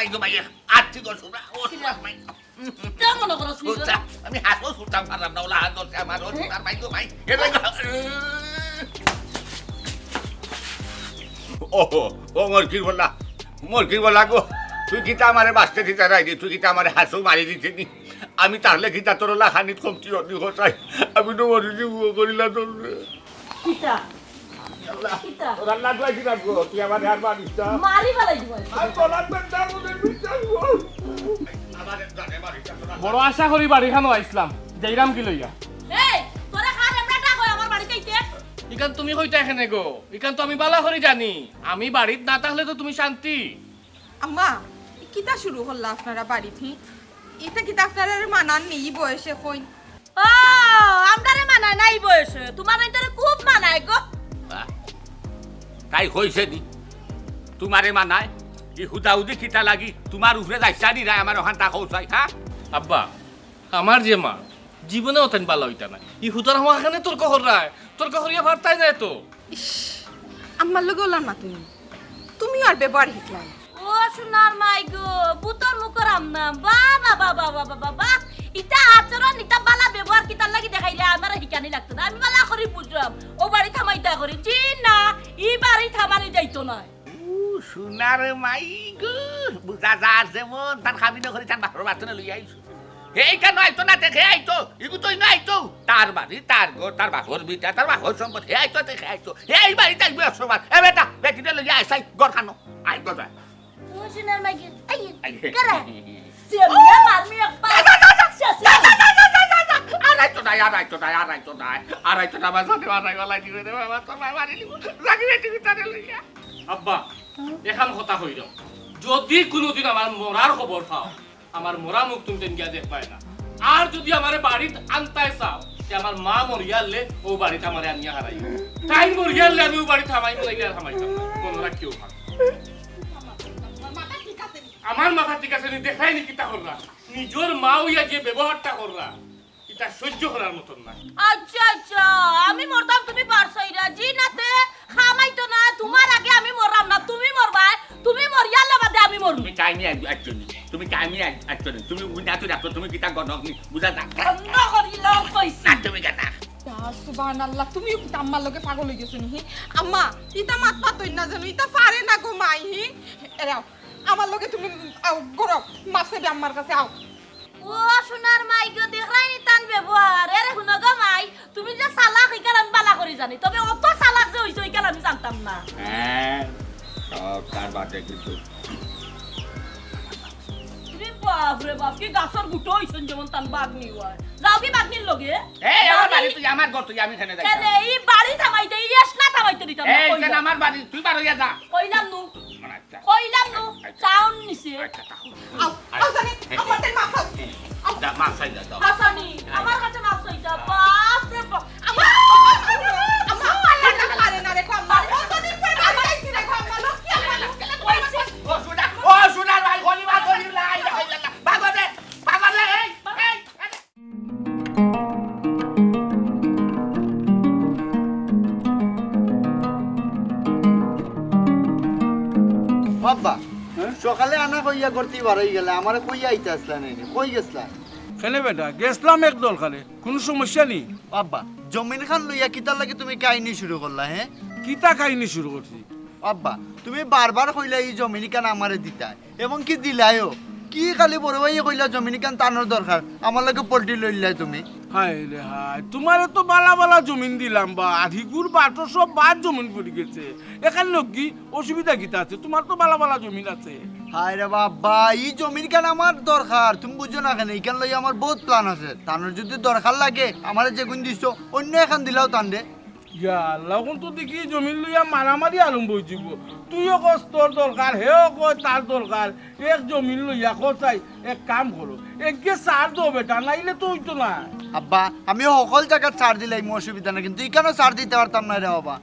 মাই গো মাই আর্থিক অসুবিধা ও মাই কেমন করছ নিজে আমি হাসো সুতাম পারলাম না ওলা হাত ধরছে আমার ও সুতার মাই গো মাই ও মোর কি বলা গো তুই কিতা আমারে বাঁচতে দিতে রাইনি তুই কিতা আমারে হাসো মারি দিতে নি আমি তাহলে কিতা তোর লাখানিত কমতি হতি হতাই আমি তো মরি দিব করিলা তোর কিতা কিতা রান্না কই দিলাম গো তুই আমারে আর মারিস না মারি ফেলাই দিব আর তোলার বেটা ওদের বিচার গো আমারে জানে মারিস না বড় আশা করি বাড়িখানো আইছিলাম যাইরাম কি লইয়া এই তোরা খা রেমড়াটা কই আমার বাড়িতে আইতে ইকান তুমি কইতা এখানে গো ইকান তো আমি বালা করে জানি আমি বাড়িতে না থাকলে তো তুমি শান্তি আম্মা কিতা শুরু হল আপনারা বাড়িতে এটা কিতা আপনারা মানান নেই বয়সে কইন ও আমদারে মানায় নাই বয়সে তোমার এটারে খুব মানায় গো তাই হইছে নি তোমারে মানায় কি হুদাউদি কিতা লাগি তোমার উপরে যাইছা নি রায় আমার ওখান টাকা চাই হ্যাঁ আব্বা আমার যে মা জীবনে অতেন বালা হইতা না ই হুতার হওয়া এখানে তর্ক হরায় তর্ক হরিয়া ভারতাই যায় তো ইস আম্মার লগে ওলার না তুমি আর ব্যবহার শিখলাই ও সোনার মাই গো বুতর মুখর আমনা বাবা বাবা বাবা বাবা ইটা আচরণ ইটা বালা ব্যবহার কিতা লাগি দেখাইলে আমার হিকানি লাগতো না আমি বালা করি বুঝলাম ও বাড়ি থামাইতা করি জি না ই বাড়ি থামানি যাইতো না সোনার মাই গো বুঝা যার যেমন তার খাবি না করে তার বাপর বাতনে লই আইছো এই কেন আইতো না দেখে আইতো ইগু তুই না আইতো তার বাড়ি তার গো তার বাপর বিটা তার বাপর সম্পদ হে আইতো দেখে আইতো এই বাড়ি তাই ব্যবসা এ বেটা বেটিটা লই আইসাই গর খানো আই গো যা ও সোনার মাই গো আই করে সেমনে মারমি আপা আড়াইতো না বাজাতে বাজাই গলাই দিবে রে বাবা তোর মাই মারি দিব লাগি বেটি তারে লইয়া আব্বা এখান কথা হইল যদি কোনোদিন আমার মরার খবর পাও আমার মরা মুখ তুমি তেন গিয়া দেখ পায় না আর যদি আমার বাড়িতে আনতাই চাও যে আমার মা মরিয়ালে ও বাড়িতে আমার আনিয়া হারাই তাই মরিয়ালে আমি ও বাড়িতে থামাই বলাইলে আর থামাইতাম না মনে রাখিও ভাগ আমার মাথা ঠিক আছে নি দেখাই নি কিতা করলা নিজের মা হইয়া যে ব্যবহারটা করলা এটা সহ্য করার মতন না আচ্ছা আচ্ছা আমি মরতাম তুমি পারছাইরা জি নাতে খামাইতো না তোমার আগে আমি মরলাম না তুমি মরবা তুমি মরিয়ালে বাদে আমি মরব তুমি টাইমে একজনই তুমি টাইমে একজনই তুমি উইনা তুই রাখো তুমি কিতা গনক বুঝা যা অন্য করিলাম কইছি না তুমি কেনা সুবহানাল্লাহ তুমি আম্মার লগে পাগল হই গেছো নি আম্মা ইতা মাত পাতই না জানো ইতা পারে না গো মাই এরাও আমার লগে তুমি গরো মাসে আম্মার কাছে আও ও সোনার মাই গো দেখরাই নি তান ব্যবহার এরে হুনো গো মাই তুমি যে সালাক ইকাল আমি বালা করি জানি তবে অত সালাক যে হইছো ইকাল আমি জানতাম না হ্যাঁ সব তার বাদে কিন্তু তুমি বাপরে বাপ কি গাছর গুটো হইছন যেমন তান বাগনি হয় যাও কি বাগনির লগে এই আমার বাড়ি তুই আমার ঘর তুই আমি এখানে যাই কেন এই বাড়ি থামাইতে ইয়েস না থামাইতে দিতাম না এই কেন আমার বাড়ি তুই বার হইয়া যা কইলাম নু আচ্ছা কইলাম নু চাউন নিছে আও জানি আমাদের মাথা যা মাছ খাই যা হাসানি আমার কাছে মাছ হইতা বাপ রে বাপ আম্মা আল্লাহ পারে না রে আম্মা কতদিন পরে আইছি রে আম্মা লোক কি ও সোনার ভাই গলি মা গলি লাই ভাগরে এই বাবা সকালে আনা কইয়া করতে বারই গেলে আমারে কইয়া আইতে আসলা নাই কই গেছলা খেলে বেটা গেছলাম এক দল খালে কোনো সমস্যা নেই বাবা জমিন খান লইয়া কিতার লাগে তুমি কাহিনী শুরু করলা হ্যাঁ কিতা কাহিনী শুরু করছি বাবা তুমি বারবার কইলা এই জমিন কান আমারে দিতা এবং কি দিলাইও কি খালি বড় ভাই কইলা জমিন কান টানোর দরকার আমার লাগে পল্টি লইলাই তুমি হাই রে হাই তোমারে তো বালা বালা জমিন দিলাম বা আধিগুর বাটো সব বাদ জমিন পড়ে গেছে এখানে লোক কি অসুবিধা কিতা আছে তোমার তো বালা বালা জমিন আছে হাই রে বাবা এই জমিন কান আমার দরকার তুমি বুঝো না কেন এইখান লইয়া আমার বহুত প্ল্যান আছে টানোর যদি দরকার লাগে আমারে যে গুণ দিছো অন্য এখান দিলাও টান দে ইয়া আল্লাহ তো দেখি জমিন লইয়া মারামারি আরম্ভ হয়ে যাব তুইও কস তোর দরকার হেও কয় তার দরকার এক জমিন লইয়া কোথায় এক কাম করো একগে সার দো বেটা নাইলে তো হইতো না আব্বা আমি সকল জায়গা ছাড় দিলাই অসুবিধা না কিন্তু এখানে ছাড় দিতে পারতাম না রে বাবা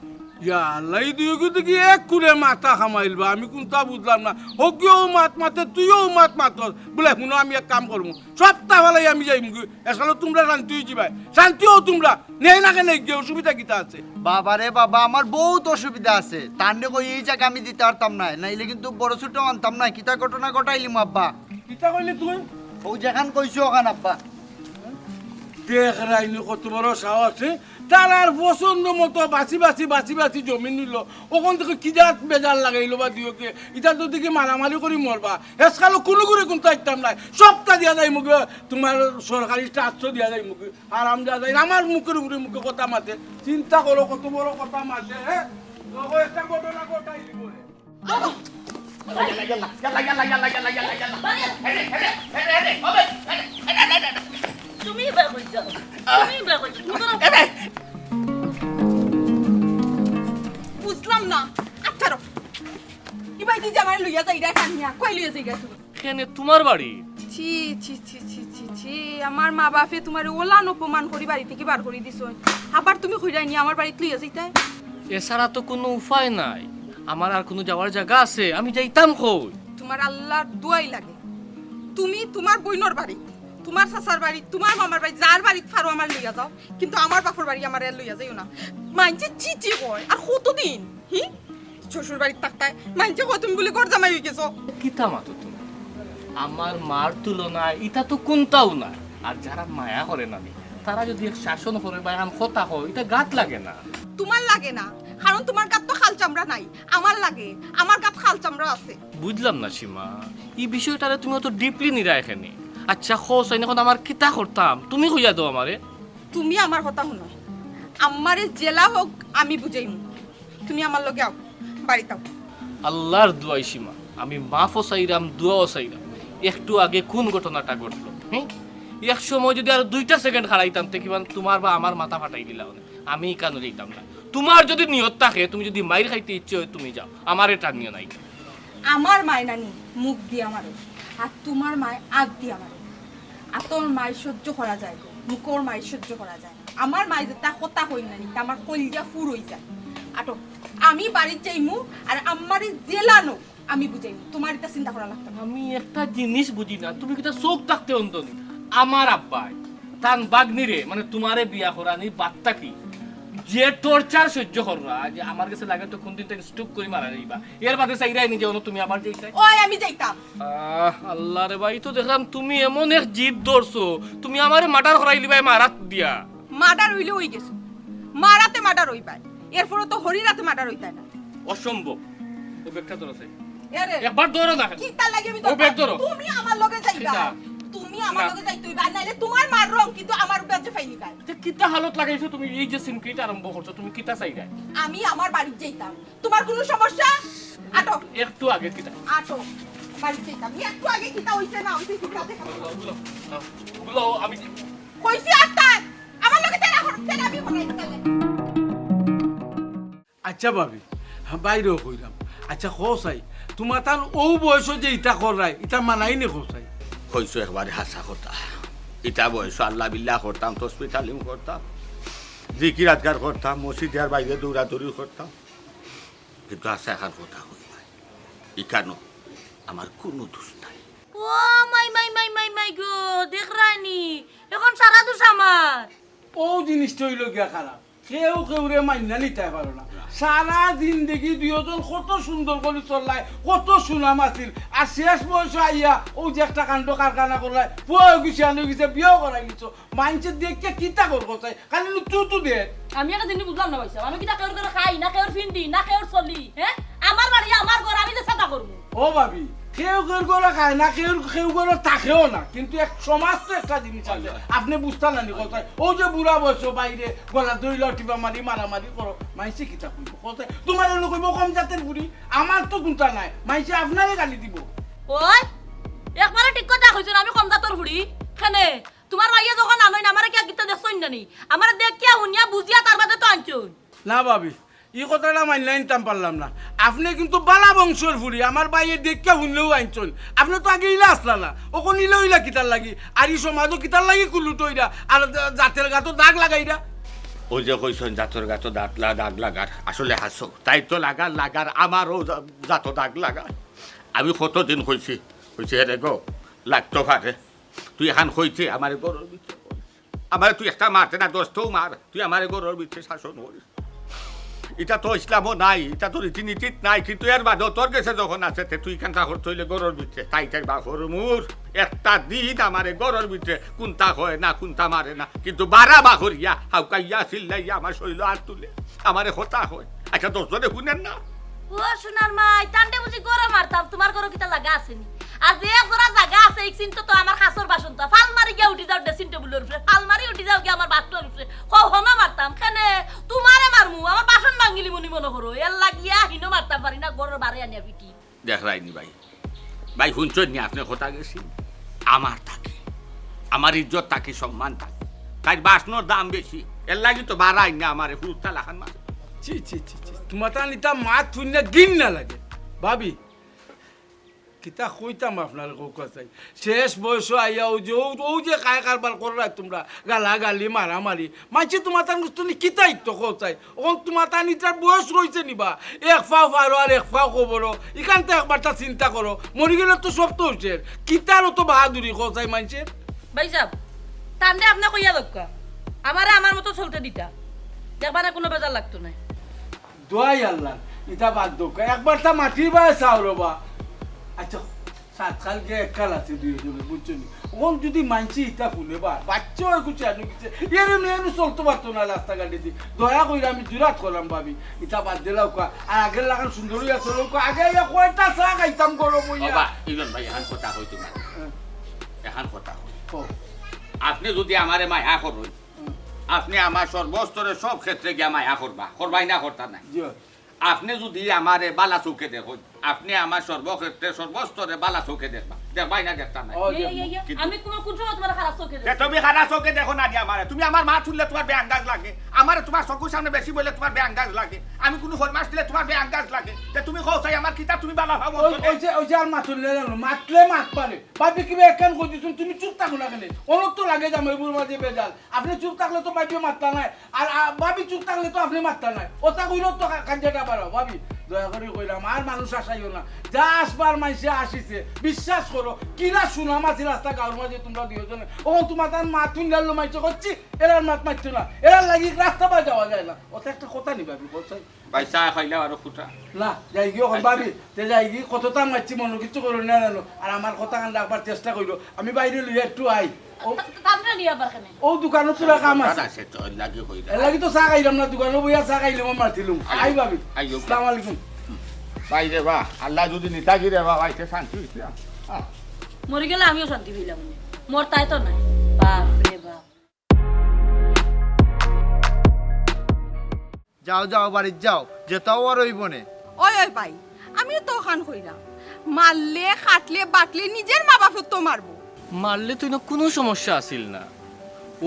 ইয়া আল্লাহ এই দুই কিন্তু কি এক করে মাথা খামাইলবা আমি কোনটা বুঝলাম না হকিও মাত মাতে তুইও মাত মাতস বলে শুনো আমি এক কাম করবো সপ্তাহ বেলায় আমি যাই মুখে আসলে তোমরা শান্তি হয়েছি ভাই শান্তিও তোমরা নেই না কেন গিয়ে অসুবিধা কিতা আছে বাবা রে বাবা আমার বহুত অসুবিধা আছে তান্ডে কই এই জায়গা আমি দিতে পারতাম না নাইলে কিন্তু বড় ছোট আনতাম না কিতা ঘটনা ঘটাইলিম আব্বা কিতা কইলি তুই ও যেখান কইছো ওখান আব্বা দেখ রাইনি কত বড় সাহস তার আর পছন্দ মতো বাছি জমি নিল ওখান থেকে কি জাত বেজার লাগাইলো বা দিওকে এটা তো দেখি মারামারি করি মরবা এসকালো কোনো করে কিন্তু আইতাম নাই সপ্তাহ দিয়া যায় মুখে তোমার সরকারি 400 দিয়া যায় মুখে আরাম দেওয়া যায় আমার মুখের উপরে মুখে কথা মাতে চিন্তা করো কত বড় কথা মাতে হ্যাঁ একটা ঘটনা ঘটাই দিব তুমি বা কইছো বুঝলাম না আচ্ছা রো ইবাই দি জামাই লইয়া যাইরা কানিয়া কই লইয়া যাইরা তুমি এখানে তোমার বাড়ি ছি ছি ছি ছি ছি ছি আমার মা বাপে তোমার ওলান অপমান করি বাড়ি থেকে বার করে দিছ আবার তুমি কইরা নি আমার বাড়িতে লইয়া যাইতাই এছাড়া তো কোনো উপায় নাই আমার আর কোনো যাওয়ার জায়গা আছে আমি যাইতাম কই তোমার আল্লাহর দোয়াই লাগে তুমি তোমার বইনর বাড়ি তোমার চাচার বাড়ি তোমার মামার বাড়ি যার বাড়ি ফারো আমার লইয়া যাও কিন্তু আমার বাপর বাড়ি আমার এর লইয়া যাইও না মাইনছে চি চি কয় আর কতদিন হি শ্বশুর বাড়ির তাকতায় মাইনছে কয় তুমি বলে ঘর জামাই হয়ে গেছো কিতা মাতো তুমি আমার মার তুলনায় এটা তো কোনটাও না আর যারা মায়া করে না তারা যদি এক শাসন করে বা আম কথা হয় এটা গাত লাগে না তোমার লাগে না কারণ তোমার গাত তো খাল চামড়া নাই আমার লাগে আমার গাত খাল চামড়া আছে বুঝলাম না সীমা এই বিষয়টারে তুমি অত ডিপলি নিরা এখানে আচ্ছা খোঁজ এখন আমার কিতা করতাম তুমি কইয়া দাও আমারে তুমি আমার কথা শুনো আমারে জেলা হোক আমি বুঝাইমু তুমি আমার লগে আও বাড়িতে আও আল্লাহর দোয়াই সীমা আমি মাফও চাইরাম দোয়াও চাইরাম একটু আগে কোন ঘটনাটা ঘটলো হ্যাঁ এক সময় যদি আর 2টা সেকেন্ড হারাইতাম কিমান তোমার বা আমার মাথা ফাটাই দিলা আমি কেন যাইতাম না তোমার যদি নিয়ত থাকে তুমি যদি মাইর খাইতে ইচ্ছে হয় তুমি যাও আমার এটা নিয়ে নাই আমার মায় নানি মুখ দিয়ে আমারে আর তোমার মায় আগ দিয়ে আমারে আর তোর মায় সহ্য করা যায় মুখর মায় সহ্য করা যায় আমার মায় যেটা কথা কই নানি তা আমার কলিজা ফুর হই যায় আটো আমি বাড়িতে যাইমু আর আমারে জেলানো আমি বুঝাইমু তোমার এটা চিন্তা করা লাগতো না আমি একটা জিনিস বুঝি না তুমি কিটা চোখ থাকতে অন্তনি আমার আব্বাই তান বাগনিরে মানে তোমারে বিয়া করানি বার্তা কি যে টর্চার সহ্য কররা যে আমার কাছে লাগে তো কোন দিন তাই স্টপ করে মারা যাইবা এর বাদে চাইরাই নি যে তুমি আবার যাইতাই ওই আমি যাইতাম আল্লাহ রে ভাই তো দেখলাম তুমি এমন এক জিদ ধরছো তুমি আমারে মার্ডার করাই লিবাই মারাত দিয়া মার্ডার হইলে হই গেছো মারাতে মার্ডার হই পায় এরপরে তো হরিরাতে মার্ডার হইতাই না অসম্ভব ও ব্যাগটা ধরো চাই এরে একবার ধরো না কি তা লাগে আমি ও ব্যাগ ধরো তুমি আমার লগে যাইবা তুমি আমার লগে যাইতই বা নাইলে তোমার মার রং কিন্তু আমার উপরে যে ফাইলি গায় এটা কিতা হালত লাগাইছো তুমি এই যে সিনক্রিট আরম্ভ করছো তুমি কিতা চাইরা আমি আমার বাড়ি যাইতাম তোমার কোনো সমস্যা আটো একটু আগে কিতা আটো বাড়ি যাইতাম একটু আগে কিতা হইছে না হইছে কিতা দেখা বলো আমি কইছি আত্তা আমার লগে তেরা আমি বনাইতালে আচ্ছা ভাবি বাইরেও কইলাম আচ্ছা খোসাই তোমার তার ও বয়স যে ইটা করাই ইটা মানাই নি খোসাই কইছো একবারে হাসা কথা ইটা বয়স আল্লাহ বিল্লাহ করতাম তসবিহ তালিম করতাম জিকির আজগার করতাম মসজিদের বাইরে দৌড়াদৌড়ি করতাম কিন্তু আসা এখন কথা হই ভাই ইকানো আমার কোনো দোষ নাই ও মাই গো দেখ রানি এখন সারা দোষ আমার ও জিনিসটা হইল গিয়া খারাপ কেউ কেউ রে মাইনা নিতে পারো না সারা জিন্দগি দুজন কত সুন্দর করে চললাই কত সুনাম আছিল আর শেষ বয়স আইয়া ও যে একটা কাণ্ড কারখানা করলাই বউ গেছে আনো গেছে বিয়েও করা গেছো মাইনসে দেখে কিতা করবো চাই খালি তুই দে আমি একটা জিনিস বুঝলাম না পয়সা আমি কি না কেউর করে খাই না কেউর ফিন্দি না কেউর চলি হ্যাঁ আমার বাড়ি আমার ঘর আমি যে সাদা করবো ও ভাবি কেউ কেউ করে খায় না কেউ কেউ করে থাকেও না কিন্তু এক সমাজ তো একটা জিনিস আছে আপনি বুঝতে না নি কোথায় ও যে বুড়া বয়স বাইরে গলা দইল টিপা মারি মারামারি করো মাইসে কিতা কইব কোথায় তোমার এনে কইব কম জাতের বুড়ি আমার তো গুণটা নাই মাইসে আপনারে গালি দিব ওই একবারে ঠিক কথা কইছ আমি কম জাতর হুড়ি খানে তোমার মাইয়া যখন আনই না আমারে কি গিতা দেখছই না নি আমারে দেখিয়া উনিয়া বুঝিয়া তার বাদে তো আনছই না ভাবি এই কথাটা মানলে আনতাম পারলাম না আপনি কিন্তু বালা বংশের ফুরি আমার বাইরে দেখে শুনলেও আনছেন আপনি তো আগে ইলা আসলা না ওখন ইলা ইলা কিতার লাগি আর এই সমাজও কিতার লাগি কুলুটো ইরা আর জাতের গাতো দাগ লাগাইরা ওই যে কইছেন জাতর গাছ দাগ লাগার আসলে হাসো তাই তো লাগার আমারও জাত দাগ লাগার আমি কতদিন কইছি হে গো লাগতো পারে তুই এখন কইছি আমার গরুর ভিতরে আমার তুই একটা মারতে না দোষটাও মার তুই আমার গরুর ভিতরে শাসন করিস এটা তো ইসলামও নাই এটা তো রীতিনীতিত নাই কিন্তু এর বাদেও তোর গেছে যখন আছে তুই কান্তা করতে হইলে গরুর ভিতরে তাই বাপর মুর একটা দিন আমারে গরুর ভিতরে কোনটা হয় না কোনটা মারে না কিন্তু বারা বাঘরিয়া হাউকাইয়া চিল্লাইয়া আমার শরীর আর তুলে আমারে হতা হয় আচ্ছা 10 জনে শুনেন না ও সোনার মাই তান্ডে বুঝি গরম মারতাম তোমার গরম কিটা লাগা আসেনি আর যে জোড়া জায়গা আছে এই সিনটা তো আমার খাসর বাসন তো ফাল মারি গিয়া উঠি যাও ড্রেসিং টেবিলের উপরে ফাল মারি উঠি যাও কি আমার বাথরুমের উপরে কখনো মারতাম কেনে তোমারে মারমু আমার বাসন ভাঙিলি মনি মনে করো এর লাগিয়া হিনো মারতাম পারি না গরর বারে আনিয়া পিটি দেখ রাইনি ভাই শুনছেন নি আপনি কথা গেছি আমার থাকে আমার ইজ্জত থাকে সম্মান থাকে তাই বাসনোর দাম বেশি এর লাগি তো বাড়াই না আমার হুরতা লাখান মার ছি তোমার তা নিতা মাত শুনলে গিন না লাগে ভাবি কিতা কইতাম আপনার কাছে শেষ বয়স আইয়া ও যে কায় কারবার করাই তোমরা গালাগালি মারামারি মানছি তোমার তার তুমি কিতাই তো কোথায় ওখান তোমার তা নিতার বয়স রয়েছে নিবা এক ফাও পারো আর এক ফাও খবরো এখান থেকে একবার তা চিন্তা করো মরি গেলে তো সব তো হচ্ছে কিতারও তো বাহাদুরি কোথায় মানছে ভাই সাহেব তান্ডে আপনি কইয়া দক্কা আমারে আমার মতো চলতে দিতা দেখবা না কোনো বেজার লাগতো না দোয়াই আল্লাহ এটা বাদ দোকা একবার তা মাটি বা চাও রবা আচ্ছা 7 সাল গে একাল আছে দুইজনে বুঝছো নি ওন যদি মানছি ইটা ফুলে বা বাচ্চা হয় কিছু আনু কিছু এর মেনু চলতে পারতো না রাস্তা গাড়ি দি দয়া কইরা আমি জুরাত করলাম ভাবি ইটা বাদ দিলাও কা আর আগের লাগান সুন্দরই আছে লোক আগে ইয়া কয়টা চা খাইতাম গরম হইয়া বাবা ইলন ভাই এখন কথা কই তোমার এখন কথা কই আপনি যদি আমারে মায়া করুন আপনি আমার সর্বস্তরে সব ক্ষেত্রে গিয়া মায়া করবাই না করতা নাই আপনি যদি আমারে বালা চৌকে দেখুন আপনি আমার সর্বক্ষেত্রে সর্বস্তরে বালা চৌকে দেখবাই না দেখতা নাই আমি কোন সময় তোমার খারাপ চোখে দেখি তুমি খারাপ চৌকে দেখো না দিয়া আমারে তুমি আমার মা তুললে তোমার বেআঙ্গাজ লাগে আমারে তোমার চকুর সামনে বেশি বললে তোমার বেআঙ্গাজ লাগে আমি কোনো ফরমাস দিলে তোমার বেআঙ্গাজ লাগে তে তুমি কও চাই আমার কিতা তুমি বালা ভাবো ওই যে আর মাতুললে জানো মাতলে মাত পারে ভাবি কি একখান কই দিছুন তুমি চুপ থাকো না কেন অনেক তো লাগে জামাই বুড় মাঝে বেজাল আপনি চুপ থাকলে তো ভাবি মারতা নাই আর ভাবি চুপ থাকলে তো আপনি মারতা নাই ওটা কইলো তো কাঞ্জাটা পারো ভাবি দয়া করে কইলাম আর মানুষ আসাইও না যা আসবার মাইসে আসিছে বিশ্বাস করো কিনা শুনাম আছে রাস্তা গাঁর মাঝে তোমরা দুইজনে ও তোমার তার মাতুন গেল মাইছে করছি এরার মাত মারছো না এরার লাগি রাস্তা পাই যাওয়া যায় না ওটা একটা কথা নি ভাবি বলছাই ভাই চা খাইলে আর ফুটা না যাই গিয়ে ভাবি তে যাই গিয়ে কতটা মারছি মনে কিছু করো না জানো আর আমার কথা কান রাখবার চেষ্টা করো আমি বাইরে লইয়া একটু আই তান্ডে নিয়া পারখানে ও দোকানে পুরা কাম আছে আছে তো লাগি কই এর লাগি তো চা খাইলাম না দোকানে বইয়া চা খাইলাম মারছিলাম আই ভাবি আসসালামু আলাইকুম ভাই রে বা আল্লাহ যদি নিতাগি রে বা ভাইতে শান্তি হইছে মরে গেলে আমিও শান্তি পেলাম মোর তাই তো নাই বাপ রে বাপ যাও বাড়ি যাও যেতাও আর হইব নে ওই ভাই আমিও তো খান কইরা মারলে খাটলে বাটলে নিজের মা বাপের তো মারবো মারলে তো কোনো সমস্যা আসিল না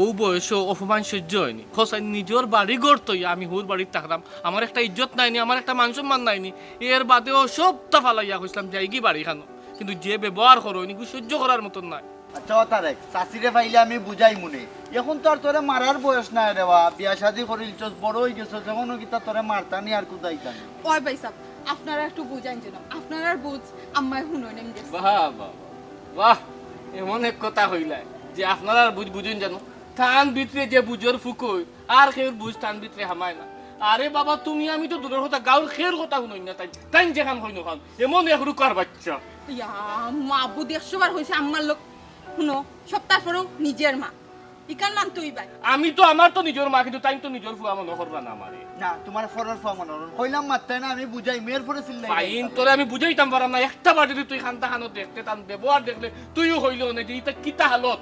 ও বয়সে অপমান সহ্য হয়নি খোসাই নিজের বাড়ি গড়তই আমি হুর বাড়ির থাকলাম আমার একটা ইজ্জত নাইনি আমার একটা মান সম্মান নাইনি এর বাদেও সবটা ফালাইয়া কইলাম যাই কি বাড়ি খানো কিন্তু যে ব্যবহার করো এনিকু সহ্য করার মতন নাই আচ্ছা তারেক চাচিরে পাইলে আমি বুঝাই মনে এখন তো আর তোরে মারার বয়স নাই রে বা বিয়া শাদি করিলছস বড় হই গেছস এখনো কি তা তোরে মারতানি আর কুদাইতানি ওই ভাই সাহেব আপনারা একটু বুঝাইন যেন আপনারা বুঝ আম্মাই হুনই নেম গেছে বাহ বাহ বাহ এমন এক কথা হইলাই যে আপনারা বুঝুন জানো থান ভিতরে যে বুঝর ফুকই আর খের বুঝ থান ভিতরে হামায় না আরে বাবা তুমি আমি তো দূরের কথা গাঁর খের কথা শুনই না তাই যেখান হই না এমন এক রুকার বাচ্চা ইয়া মা বুদ্ধি 100 বার হইছে আম্মার লোক শুনো সপ্তাহ পরেও নিজের মা ইকান মান তুই ভাই আমি তো আমার তো নিজের মা কিন্তু তাই তো নিজের ফুয়া মনে করবা না আমারে না তোমার ফরর ফমন কইলাম মারতাই না আমি বুঝাই মেয়ের পরে চিল্লাই ফাইন তোরে আমি বুঝাইতাম পারাম না একটা বাড়ি তুই খান্তা খানো দেখতে তান ব্যবহার দেখলে তুইও হইল না যে এটা কিতা হালত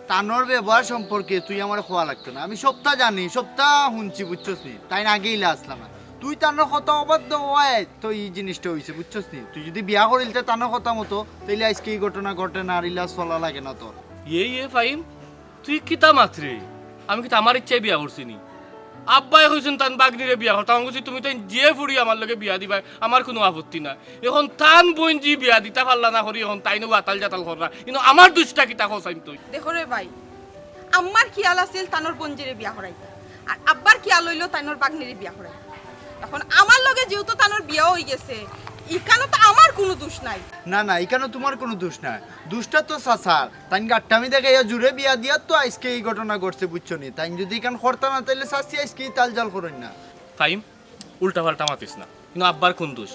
তানোর ব্যবহার সম্পর্কে তুই আমার খোয়া লাগতো না আমি সবটা জানি সবটা শুনছি বুঝছস নি তাই না আগেই আসলাম না তুই তানোর কথা অবাধ্য হয় তো এই জিনিসটা হইছে বুঝছস নি তুই যদি বিয়া করিলতে তানোর কথা মতো তাইলে আজকে এই ঘটনা ঘটে না আর ইলা চলা লাগে না তোর এ ফাইম তুই কিতা মাত্রে আমি কি আমার ইচ্ছায় বিয়া করছি নি আব্বাই হইছেন তান বাগনিরে বিয়া করতাম আমি বলছি তুমি তাই যে ফুড়ি আমার লগে বিয়া দিবা আমার কোনো আপত্তি নাই এখন তান বোন জি বিয়া দিতা পারলা না করি এখন তাই নো আতাল জাতাল কররা কিন্তু আমার দুষ্টা কিতা খসাইম তুই দেখো রে ভাই আমার খেয়াল আছিল তানোর বঞ্জিরে বিয়া করাইতা আর আব্বার কিয়া লইলো তাইনোর বাগনিরে বিয়া করে এখন আমার লগে যেহেতু তানোর বিয়া হয়ে গেছে ইকানো তো আমার কোনো দোষ নাই না না এখানে তোমার কোনো দোষ নাই দোষটা তো চাচার তাই গাট্টামি দেখে জুড়ে বিয়া দিয়া তো আজকে এই ঘটনা ঘটছে বুঝছো নি তাই যদি এখান করতা না তাইলে চাচি আজকে তাল জাল করেন না ফাইম উল্টা পাল্টা মাতিস না কিন্তু আব্বার কোন দোষ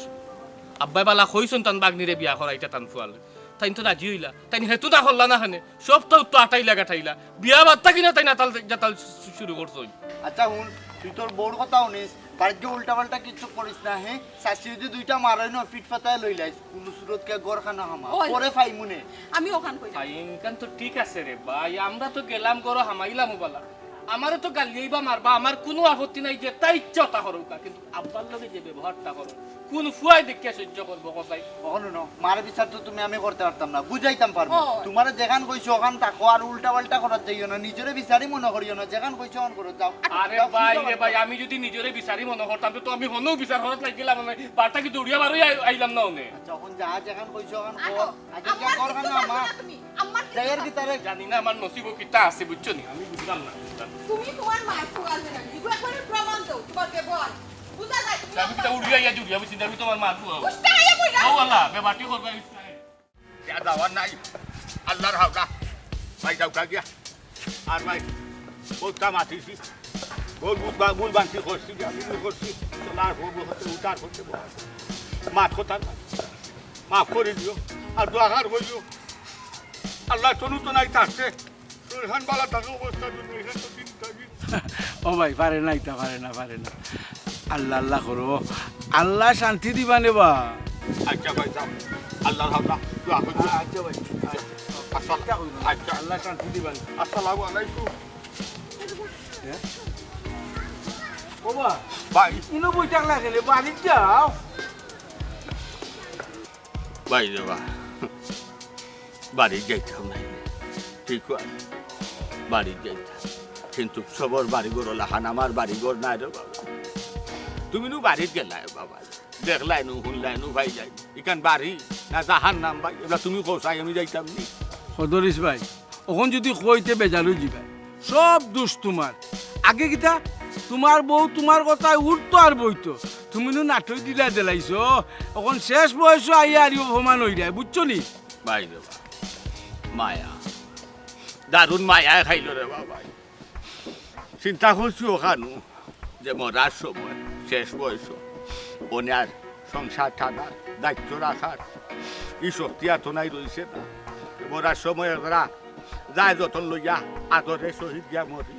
আব্বাই বালা কইছন তান বাগনিরে বিয়া করাইটা তান ফুয়ালে তাই তো রাজি হইলা তাই হেতু না করলা না খানে সব তো আটাইলা গাঠাইলা বিয়া বার্তা কিনা তাই নাতাল জাতাল শুরু করছই আচ্ছা হুন তুই তোর বউর কথাও নিস বাড়িতে উল্টা পাল্টা কিছু করিস না হে চাচি যদি দুইটা মারাই ন পিঠ পাতায় লই লাইস কোনো সুরত কে গরখানা হামা পরে ফাইমুনে আমি ওখান কই ফাইম কান তো ঠিক আছে রে ভাই আমরা তো গেলাম গরো হামাইলাম বালা আমারও তো গালিয়েই বা মারবা আমার কোনো আপত্তি নাই যে তাই ইচ্ছা তা করুকা কিন্তু আব্বার লগে যে ব্যবহারটা করো কোন ফুয়াই দেখিয়া সহ্য করবো কথাই কখনো ন মার বিচার তো তুমি আমি করতে পারতাম না বুঝাইতাম পারবো তোমার যেখান কইছো ওখান থাকো আর উল্টা পাল্টা করার যাইও না নিজেরে বিচারই মনে করিও না যেখান কইছো ওখান করো যাও আরে ভাই রে ভাই আমি যদি নিজরে বিচারি মনে করতাম তো আমি হনও বিচার হরত লাগিলাম না বারটা কি দৌড়িয়া বারই আইলাম না ওনে যখন যা যেখান কইছো ওখান কর আগে কি গরখানা হামা তুমি আমার জায়গার ভিতরে জানি না আমার নসিব কিতা আছে বুঝছো নি আমি বুঝলাম না তুমি তোমার মায়ের ফুয়াল না দিগো একবার প্রমাণ দাও তোমার ব্যবহার বুঝা যায় তুমি আমি কিতা উড়িয়া ইয়া জুড়িয়া বুঝছি আমি তোমার মারবো বুঝতে আইয়া কইরা ও আল্লাহ বেবাটি করবা যাওয়ার নাই আল্লাহর হাওলা ভাই যাওকা গিয়া আর ভাই পোস্তা মাতিছি গুল বান্তি করছি আমি করছি তোলার হতে উঠার করতে মাছ কোথার মাফ করে দিও আর দোয়ার বলিও আল্লাহ তনু তো নাই থাকছে এখান বালা থাকা অবস্থা এখান তো দিন থাকি ও ভাই পারে না ইটা পারে না আল্লাহ আল্লাহ করো আল্লাহ শান্তি দিবা নেবা আচ্ছা ভাই যাও আল্লাহর হাওলা দোয়া করছি আচ্ছা ভাই আচ্ছা আল্লাহ শান্তি দিবা আসসালামু আলাইকুম ও বা ভাই ইনো বইটাক লাগে বাড়ি যাও ভাই দেবা বাড়ি যাইতাম না ঠিক আছে বাড়ি যাইতাম কিন্তু সবর বাড়িঘর লাহান আমার বাড়িঘর নাই রে বাবা তুমি নু বাড়িত গেলাই বাবা দেখলাই নু শুনলাই নু ভাই যাই ইখান বাড়ি না জাহান নাম ভাই এবার তুমি কোথায় আমি যাইতাম নি সদরিস ভাই ওখন যদি কইতে বেজালু যাবে সব দোষ তোমার আগে কিতা তোমার বউ তোমার কথায় উঠতো আর বইতো তুমি নু নাটক দিলা দিলাইছো এখন শেষ বয়স আইয়া আর অপমান হয়ে যায় বুঝছো নি ভাই দেবা মায়া দারুণ মায়া খাইল রে বাবা চিন্তা করছি ওখানো যে মরার সময় শেষ বয়স ওনে আর সংসার টানার দায়িত্ব রাখার এই শক্তি এত নাই রয়েছে না মরার সময় ওরা যায় যতন লইয়া আদরে শহীদ গিয়া মরি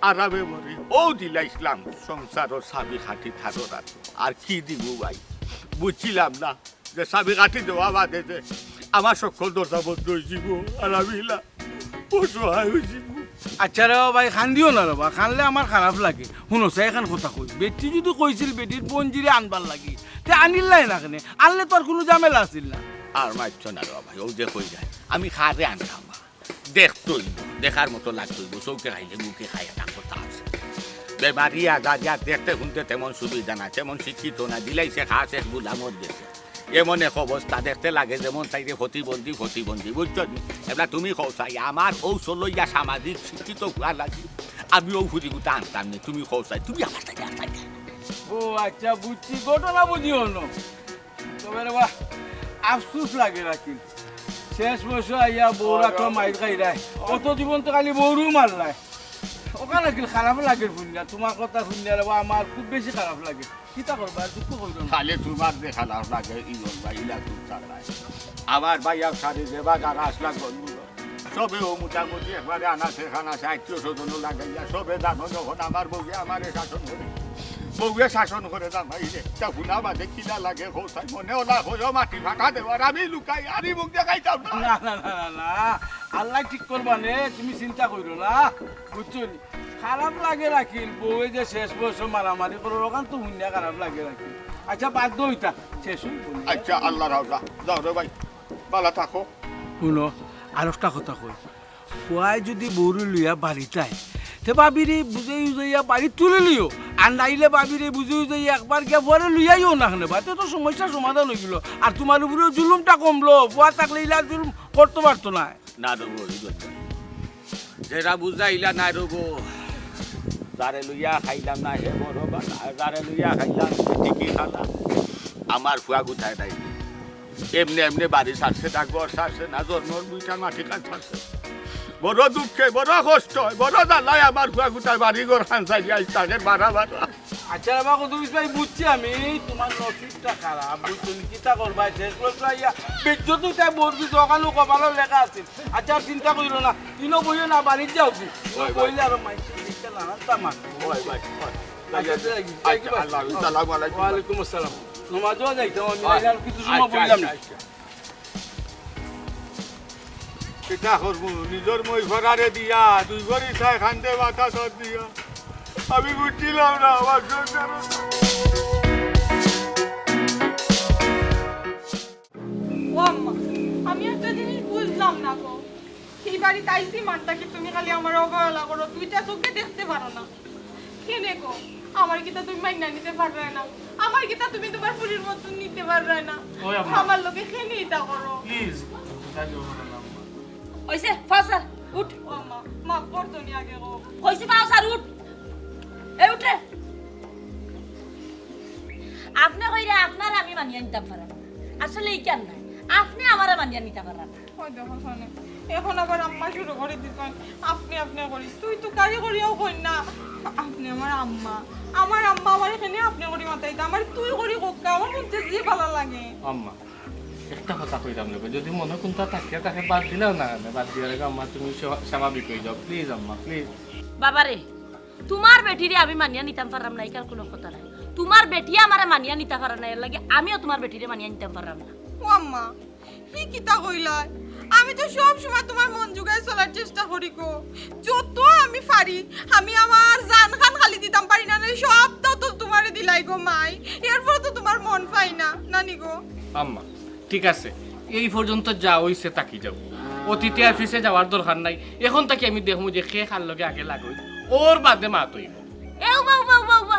আরামে মরি ও দিলা ইসলাম সংসারও সাবি খাটি থারো রাখো আর কি দিব ভাই বুঝছিলাম না যে সাবি কাটি দেওয়া বাদে যে আমার সকল দরজা বন্ধ হয়ে যাব আর আমি অসহায় হয়ে যাব আচ্ছা রে ভাই খান্দিও না রবা খানলে আমার খারাপ লাগে শুনোছে এখন কথা কই বেটি যদি কইছিল বেটির পঞ্জিরে আনবার লাগি তে আনিলাই না কেনে আনলে তোর কোনো ঝামেলা আছিল না আর মাইছ না রে ভাই ও যে কই যায় আমি খারে আনতাম দেখতই দেখার মতো লাগতই চৌকে খাইলে মুখে খাই একটা কথা আছে বেমারি আগা যা দেখতে শুনতে তেমন সুবিধা না তেমন শিক্ষিত না দিলাইছে খাসে গুলামত গেছে এমন এক অবস্থা দেখতে লাগে যেমন তাইরে প্রতিবন্ধী বুঝছো এবার তুমি কৌশাই আমার ঔষধ লইয়া সামাজিক শিক্ষিত হওয়া লাগি আমি ও ফুরি গুটা আনতাম নি তুমি কৌশাই তুমি আমার থেকে আনতাম ও আচ্ছা বুঝছি ঘটনা বুঝি হলো তবে রে বাহ আফসোস লাগে রাখি শেষ বয়স আইয়া বউরা তো মাইর খাইরাই অত জীবন তো খালি বউরু মারলাই ওখানে লাগিল খারাপ লাগে শুনলা তোমার কথা শুনলা রে আমার খুব বেশি খারাপ লাগে কিতা করবা দুঃখ করবে খালে তোমার দেখা লাভ লাগে ইজন ভাই ইলা তুমি চালাই আমার ভাইয়া সারি দেবা যারা আসলা বন্ধু সবে ও মোটামুটি একবারে আনাছে খানাছে আত্মীয় স্বজন লাগাইয়া সবে জানো যখন আমার বউকে আমারে শাসন করে বউকে শাসন করে জামাইলে তা শুনা বাদে কিনা লাগে হোসাই মনে ওলা হয়েও মাটি ফাঁকা দেওয়ার আমি লুকাই আরি মুখ দেখাইতাম না না না না না না আল্লাহ ঠিক করবা নে তুমি চিন্তা করো না বুঝছো নি খারাপ লাগে রাখিল বউয়ে যে শেষ বয়স মারামারি করো ওখান তো শুনিয়া খারাপ লাগে রাখিল আচ্ছা বাদ দইতা শেষ আচ্ছা আল্লাহ রাউলা যাও রে ভাই ভালো থাকো শুনো আর একটা কথা কই খুয়াই যদি বউরে লইয়া বাড়িটাই তে বাবিরে বুঝে উজাইয়া বাড়ি তুলে লিও আর নাইলে বাবিরে বুঝে উজাইয়া একবার গিয়া পরে লইয়াইও না খানে বাতে তো সমস্যা সমাধান হয়ে গেল আর তোমার উপরে জুলুমটা কমলো বুয়া থাকলে ইলা জুলুম করতে পারতো না না রবো যেটা বুঝাইলা না রবো যারে লইয়া খাইলাম না হে বড় বালা, যারে লইয়া খাইলাম ঠিকই খালা। আমার ফুয়া গুথায় নাই, এমনি এমনি বাড়ি ছাড়ছে না, ঘর ছাড়ছে না, জন্মর দুইটা মাটি কাজ ছাড়ছে। বড় দুঃখে, বড় কষ্ট, বড় জ্বালায় আমার ফুয়া গুথায় বাড়ি ঘর খানসাই দিয়ে তাকে বাড়া বাড়া। আচ্ছা বাবা কদুরিস ভাই বুঝছি আমি তোমার নসিবটা খারাপ, বুঝছো নি কিতা করবা শেষ করছো ইয়া বিদ্যুৎ তাই বলবি সকালু কপালও লেখা আছে। আচ্ছা আর চিন্তা করিল না, ইনো বইও না বাড়ির যাও কি বইলে আর মাইছে দেখতে না তামা। ওয়ালাইকুম আসসালাম। নমাজও যাইতাম আমি আর কিছু সময় বললাম না। কিতা করবো নিজের মই ঘরারে দিয়া দুই ঘরি চাই খান্দে মাথা সব দিয়া আমি বুঝছিলাম না আমার সংসার। ও আম্মা, আমি একটা জিনিস বুঝলাম না গো, এই বাড়ি তাইছি মানটা কি তুমি খালি আমার অবহেলা করো, দুইটা চোখে দেখতে পারো না কেনে গো? আমার কিতা তুমি মাইনা নিতে পারবে না, আমার কিতা তুমি তোমার পুরীর মতন নিতে পারবে না, আমার লোকে খেয়ে এটা করো প্লিজ। হইছে ফাসার উঠ। ও আম্মা মাফ করতো নি আগে গো। হইছে ফাসার উঠ। এই উঠে। আপনি কইরা আপনার আমি মানিয়ে নিতে পারলাম না, আসলে এই কেন নাই আপনি আমারে মানিয়ে নিতে পারলাম না। ওই দেখো শোনে, এখন আবার আম্মা শুরু করে দিতেন আপনি আপনি করি, তুই তো কারি করিও কই না। আপনি আমার আম্মা, আমার আম্মা আমার এখানে আপনি করি মাথাইতে, আমার তুই করি কোকা, আমার মধ্যে যে ভালো লাগে। আম্মা একটা কথা কইতাম লোকে, যদি মনে কোনটা থাকে তাকে বাদ দিলেও না, বাদ দিয়ার আগে আম্মা তুমি স্বাভাবিক হয়ে যাও প্লিজ আম্মা প্লিজ। বাবারে তোমার বেটিরে আমি মানিয়ে নিতাম পারলাম না, একার কোনো কথা নাই। তোমার বেটি আমারে মানিয়ে নিতে পারে না, এর লাগে আমিও তোমার বেটিরে মানিয়ে নিতে পারলাম না। ও আম্মা কি কিতা কইলা? আমি তো সব সময় তোমার মন জুগায় চলার চেষ্টা করি গো, যত আমি পারি আমি আমার জান খান খালি দিতাম পারি না, সব তো তোমারে দিলাই গো মাই, এরপর তো তোমার মন পাই না নানি গো। আম্মা ঠিক আছে, এই পর্যন্ত যা হইছে তাকি যাও, অতীতে আর পিছে যাওয়ার দরকার নাই। এখন তাকে আমি দেখবো যে কে খার লগে আগে লাগই, ওর বাদে মা তৈব। এ উবা উবা উবা উবা,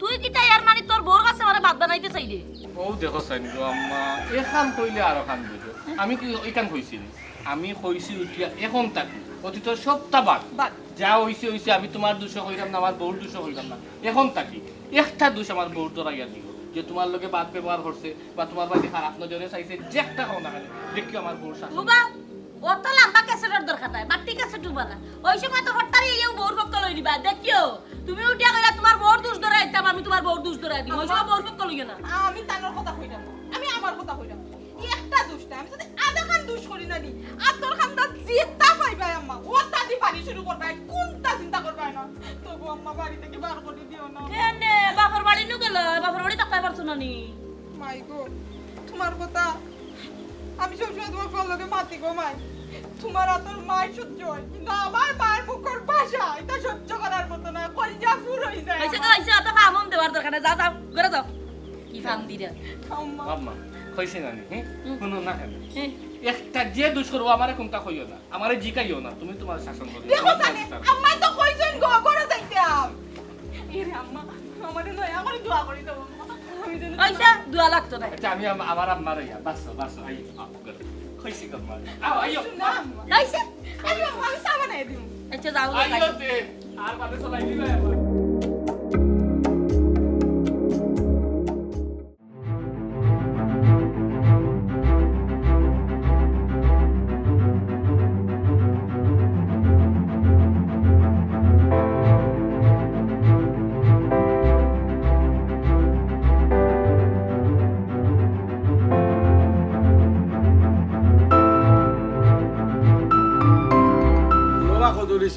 তুই কি তাই আর মানে তোর বোর কাছে আমারে ভাত বানাইতে চাই রে? ও দেখো চাই গো আম্মা, এখান কইলে আর খান বুঝো। আমি কি এখান কইছি? আমি কইছি উঠিয়া এখন তাকি, অতীতের সবটা বাদ যা হইছে হইছে। আমি তোমার দোষ হইলাম না, আমার বউর দোষ হইলাম না, এখন তাকি একটা দোষ আমার বউর ধরাইয়া দিব যে তোমার লগে বাদ ব্যবহার করছে বা তোমার বাড়ি খারাপ নজরে চাইছে, যে একটা খাও না খালি দেখি আমার বউর শাসন। উবা অত লম্বা ক্যাসেটের দরকার নাই, বাটি ক্যাসেট উবালা ওই সময় তো হঠাৎই এই বউর পক্ষ লই দিবা। দেখিও তুমি উঠিয়া কইলা তোমার বউর দোষ ধরাই দিতাম, আমি তোমার বউর দোষ ধরাই দিই, ওই সময় বউর পক্ষ লইও না। আমি তানোর কথা কইলাম, আমি আমার কথা কইলাম, একটা দুষ্টা আমি যদি আধা খান দুষ করি না নি আর তোর খানটা জিতা পাইবাই আম্মা, ও তাদি বাড়ি শুরু করবাই, কোনটা চিন্তা করবাই না। তবু আম্মা বাড়ি থেকে বার করে দিও না। কেনে বাপর বাড়ি নু গেল, বাপর বাড়ি তাকাই পারছো না নি? মাই গো তোমার কথা আমি সবসময় তোমার ফলকে মাতি গো মাই, তোমার তোর মায়ের সহ্য হয় কিন্তু আমার মায়ের মুখের ভাষা এটা সহ্য করার মতো না, কলজা ফুর হয়ে যায়। হইছে তো হইছে, অত কামন দেওয়ার দরকার নাই, যাও যাও ঘরে যাও। কি ফান দিরা আম্মা আম্মা কইছে না নি শুনো না কেন একটা যে দোষ করবো আমারে কোনটা কইও না, আমারে জিকাইও না, তুমি তোমার শাসন করো। দেখো জানে আম্মা তো কইছেন গো করে যাইতে আম এরে আম্মা আমারে নয়া করে দোয়া করি দাও আম্মা, আমি যেন হইছে দুয়া লাগতো না। আচ্ছা আমি আমার আম্মার ইয়া বাস বাস আই কইছি কর মা আও আইও না আম্মা হইছে আইও আমি সাবা নাই দিম। আচ্ছা যাও আইও তে আর বাদে চলাই দিবা আবার।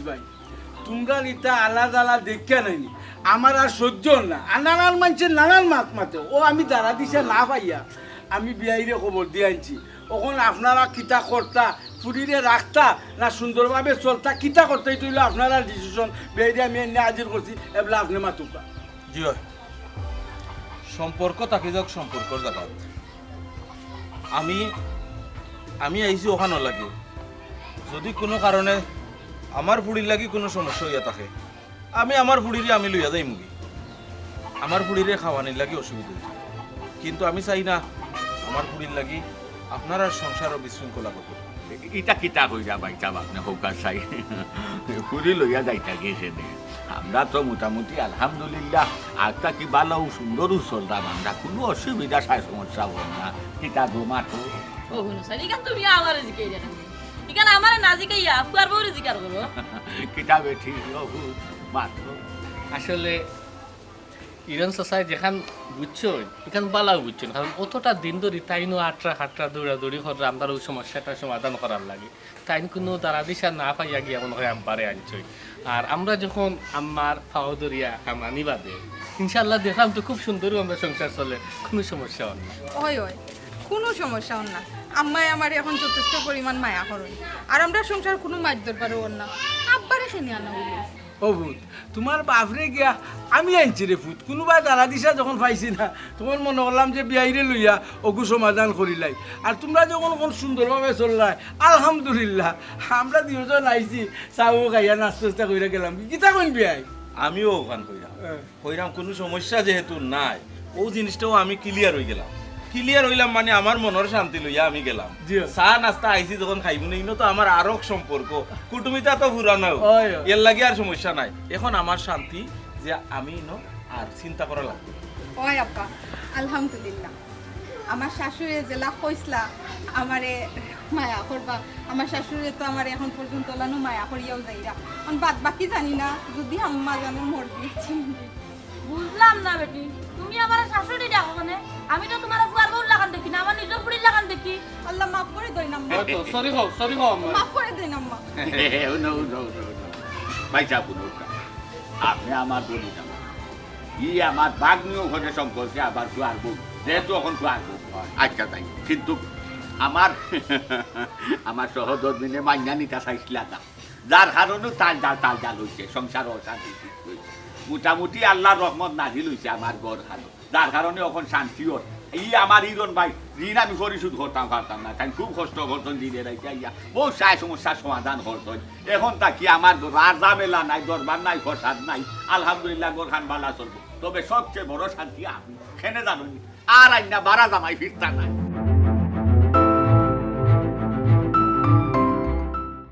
ভাই তোমরা নিতা আলাদা আলাদা দেখিয়া নাইনি আমার আর সহ্য না, আর নানান মানুষের নানান মাত মাতে, ও আমি দাঁড়া দিছে না পাইয়া আমি বিয়াইরে খবর দিয়ে আনছি। ওখন আপনারা কিতা করতা, ফুরিরে রাখতা না সুন্দরভাবে চলতা, কিতা করতে এটা হইলো আপনারা ডিসিশন। বিয়াইরে আমি এনে হাজির করছি, এবার আপনি মাতুকা। জি হয়, সম্পর্ক তাকে যাক সম্পর্কর জায়গাত আমি আইছি ওখানো লাগে। যদি কোনো কারণে আমার ফুড়ির লাগি কোনো সমস্যা হইয়া থাকে আমি আমার ফুড়িরে আমি লইয়া যাই মুগি, আমার ফুড়িরে খাওয়ানির লাগি অসুবিধা হইছে। কিন্তু আমি চাই না আমার ফুড়ির লাগি আপনার আর সংসার ও বিশৃঙ্খলা করতে। ইটা কিতা কইরা বাইতা আপনি হোকা চাই ফুরি লইয়া যাইতা গেছে নে আমরা তো মোটামুটি আলহামদুলিল্লাহ আজটা কি ভালো সুন্দর চলতাম আমরা কোনো অসুবিধা সাই সমস্যা হল না কিতা গো মাঠো ও হুনো সাই ইকান তুমি আমারে জিকাই দেখেন ইকান আমারে না জিকাইয়া ফুয়ার বউরে জিকার করো কিতা বেঠি বহু মাঠো আসলে ইরান সোসাই যেখান বুঝছো এখান বালাও বুঝছেন কারণ অতটা দিন ধরে তাইনো আটটা হাটটা দৌড়াদৌড়ি করে আমরা ওই সমস্যাটা সমাধান করার লাগে তাই কোনো দাঁড়া দিশা না পাইয়া গিয়ে মনে হয় আম্বারে আনছই আর আমরা যখন আমার পাও দরিয়া কামানি বাদে ইনশাল্লাহ দেখলাম তো খুব সুন্দর আমরা সংসার চলে কোনো সমস্যা হয় না ওই ওই কোনো সমস্যা হন না আম্মায় আমার এখন যথেষ্ট পরিমাণ মায়া করেন আর আমরা সংসার কোনো মাছ দরবার হন না আব্বারে খেনে আনা হইল ও ভূত তোমার বাপরে গিয়া আমি আনছি রে ভূত কোনোবাই দাঁড়া দিশা যখন পাইছি না তখন মনে করলাম যে বিয়াইরে লইয়া অগু সমাধান করিলাই আর তোমরা যখন কোন সুন্দরভাবে চললাই আলহামদুলিল্লাহ আমরা দুজন আইছি চাও খাইয়া নাস্তা কইরা গেলাম কিতা কইন বিয়াই আমিও ওখান কইরাম কোনো সমস্যা যেহেতু নাই ও জিনিসটাও আমি ক্লিয়ার হয়ে গেলাম ক্লিয়ার হইলাম মানে আমার মনের শান্তি লইয়া আমি গেলাম চা নাস্তা আইছি যখন খাইব না তো আমার আরো সম্পর্ক কুটুমিতা তো পুরানো এর লাগে আর সমস্যা নাই এখন আমার শান্তি যে আমি আর চিন্তা করা লাগবে ওই আব্বা আলহামদুলিল্লাহ আমার শাশুড়ি জেলা কইসলা আমারে মায়া করবা আমার শাশুড়ি তো আমার এখন পর্যন্ত লানো মায়া করিয়াও যাইরা আমি বাদ বাকি জানি না যদি আম্মা জানো মরবি বুঝলাম না বেটি তুমি আমার শাশুড়ি ডাকো মানে আমি তো তোমার ফুয়ার বউ লাগান দেখি না আমার নিজের ফুড়ি লাগান দেখি আল্লাহ মাফ করে দেন আম্মা সরি হো মাফ করে দেন আম্মা বাইচা পুনো আপনি আমার বলি না আমার বাগ্নিও ঘটে সম্পর্কে আবার ফুয়ার বউ যেহেতু এখন ফুয়ার বউ আজকা তাই কিন্তু আমার সহধর্মিনে মাইনা নিতা চাইছিলা না যার কারণে তাল জাল হয়েছে সংসার অশান্তি হয়েছে মোটামুটি আল্লাহর রহমত নাজিল হয়েছে আমার গড় খালো যার কারণে এখন শান্তি ওর আমার ইরন ভাই ঋণ আমি পরিশোধ করতাম পারতাম না তাই খুব কষ্ট করতেন ঋণের আইয়া বহু সায় সমস্যার সমাধান করতেন এখন তাকি আমার আর ঝামেলা নাই দরবার নাই ফসাদ নাই আলহামদুলিল্লাহ গোরখান বালা চলবো তবে সবচেয়ে বড় শান্তি আমি খেনে জানি আর আইনা বারা জামাই ফিরতা নাই